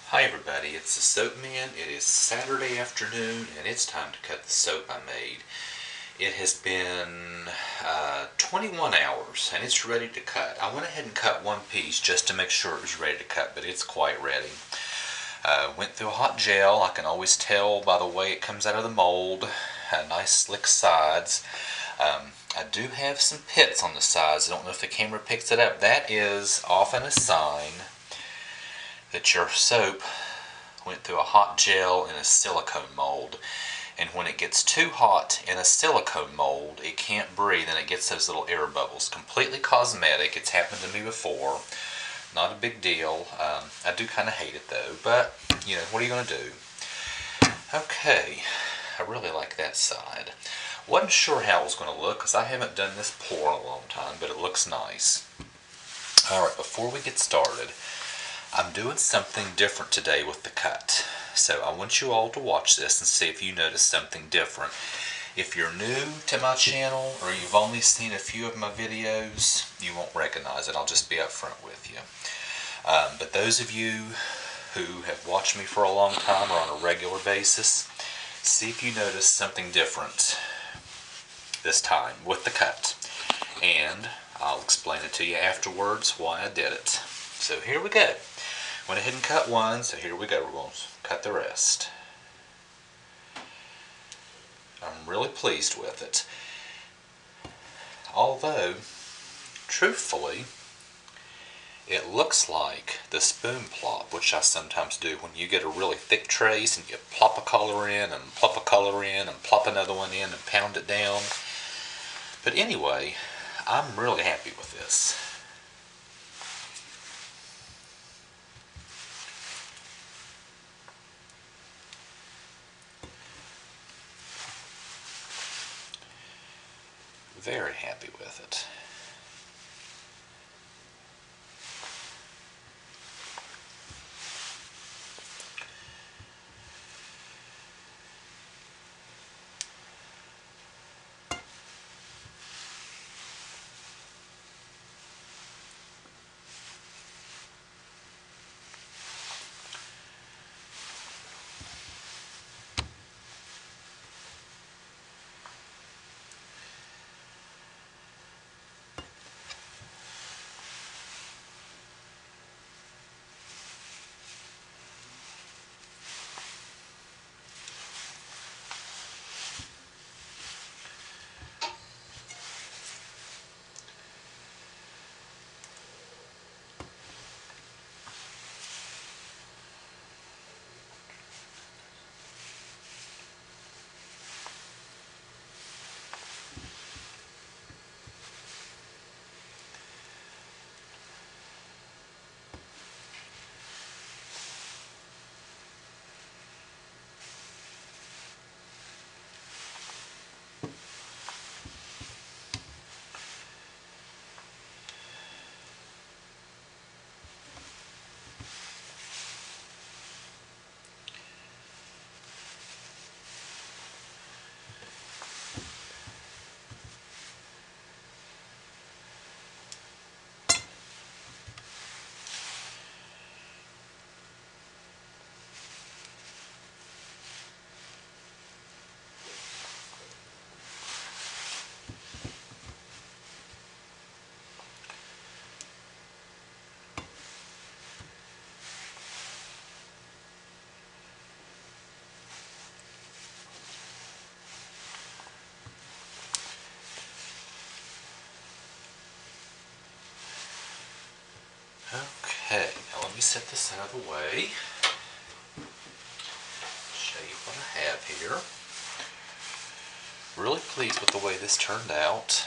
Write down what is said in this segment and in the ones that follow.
Hi everybody, it's the Soap Man. It is Saturday afternoon and it's time to cut the soap I made. It has been 21 hours and it's ready to cut. I went ahead and cut one piece just to make sure it was ready to cut, but it's quite ready. Went through a hot gel. I can always tell by the way it comes out of the mold. Nice slick sides. I do have some pits on the sides. I don't know if the camera picks it up. That is often a sign that your soap went through a hot gel in a silicone mold, and when it gets too hot in a silicone mold it can't breathe and it gets those little air bubbles. Completely cosmetic. It's happened to me before. Not a big deal. I do kind of hate it though, but you know, what are you going to do? Okay, I really like that side. Wasn't sure how it was going to look because I haven't done this pour in a long time, but it looks nice. Alright, before we get started, I'm doing something different today with the cut. So I want you all to watch this and see if you notice something different. If you're new to my channel or you've only seen a few of my videos, you won't recognize it. I'll just be up front with you. But those of you who have watched me for a long time or on a regular basis, see if you notice something different this time with the cut. And I'll explain it to you afterwards why I did it. So here we go. Went ahead and cut one, so here we go. We're going to cut the rest. I'm really pleased with it. Although, truthfully, it looks like the spoon plop, which I sometimes do when you get a really thick trace and you plop a color in and plop a color in and plop another one in and pound it down. But anyway, I'm really happy with this. Very happy with it. Okay, now let me set this out of the way. Show you what I have here. Really pleased with the way this turned out.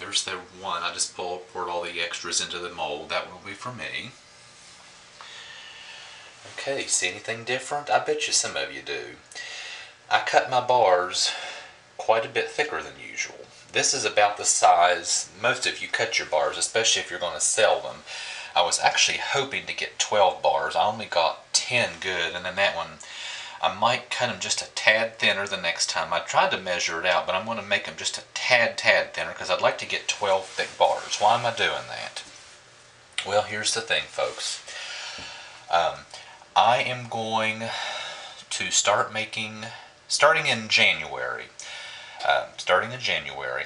There's the one. I just poured all the extras into the mold. That will be for me. Okay, see anything different? I bet you some of you do. I cut my bars quite a bit thicker than usual. This is about the size most of you cut your bars, especially if you're going to sell them. I was actually hoping to get 12 bars. I only got 10 good, and then that one I might cut them just a tad thinner the next time. I tried to measure it out, but I'm going to make them just a tad thinner because I'd like to get 12 thick bars. Why am I doing that? Well, here's the thing, folks. I am going to starting in January.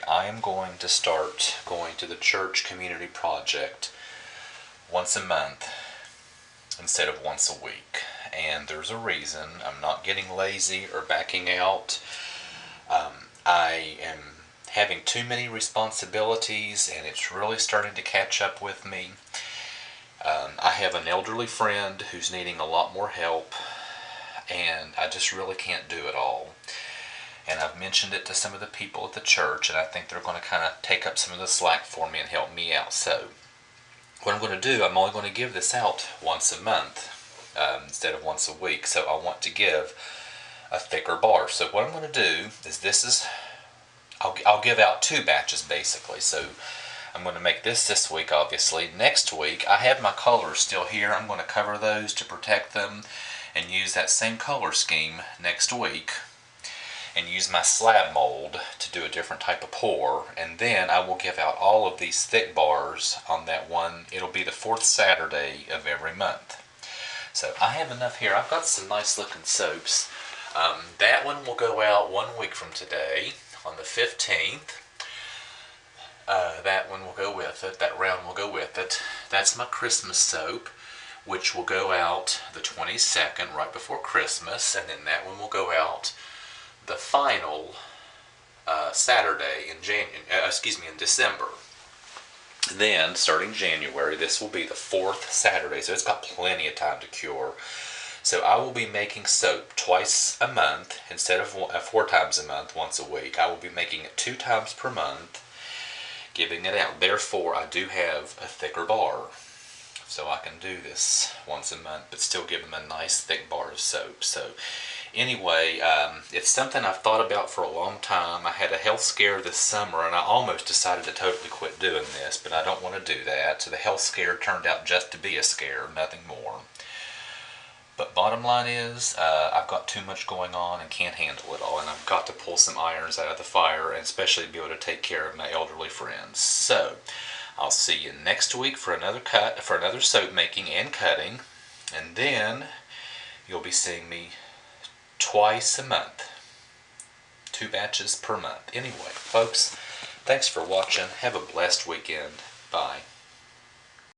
I am going to start going to the church community project once a month instead of once a week. And there's a reason. I'm not getting lazy or backing out. I am having too many responsibilities, and it's really starting to catch up with me. I have an elderly friend who's needing a lot more help, and I just really can't do it all. And I've mentioned it to some of the people at the church, and I think they're going to kind of take up some of the slack for me and help me out. So what I'm going to do, I'm only going to give this out once a month instead of once a week. So I want to give a thicker bar. So what I'm going to do is I'll give out 2 batches basically. So I'm going to make this week, obviously. Next week, I have my colors still here. I'm going to cover those to protect them and use that same color scheme next week and use my slab mold to do a different type of pour. And then I will give out all of these thick bars on that one. It'll be the 4th Saturday of every month. So I have enough here. I've got some nice looking soaps. That one will go out 1 week from today on the 15th. That one will go with it. That round will go with it. That's my Christmas soap, which will go out the 22nd, right before Christmas, and then that one will go out the final Saturday in December. Then, starting January, this will be the 4th Saturday, so it's got plenty of time to cure. So I will be making soap twice a month instead of 4 times a month, once a week. I will be making it 2 times per month, giving it out. Therefore, I do have a thicker bar, so I can do this once a month, but still give them a nice thick bar of soap. So anyway, it's something I've thought about for a long time. I had a health scare this summer, and I almost decided to totally quit doing this, but I don't want to do that. So the health scare turned out just to be a scare, nothing more. But bottom line is, I've got too much going on and can't handle it all, and I've got to pull some irons out of the fire, and especially be able to take care of my elderly friends. So I'll see you next week for another soap making and cutting, and then you'll be seeing me twice a month, 2 batches per month. Anyway, folks, thanks for watching. Have a blessed weekend. Bye.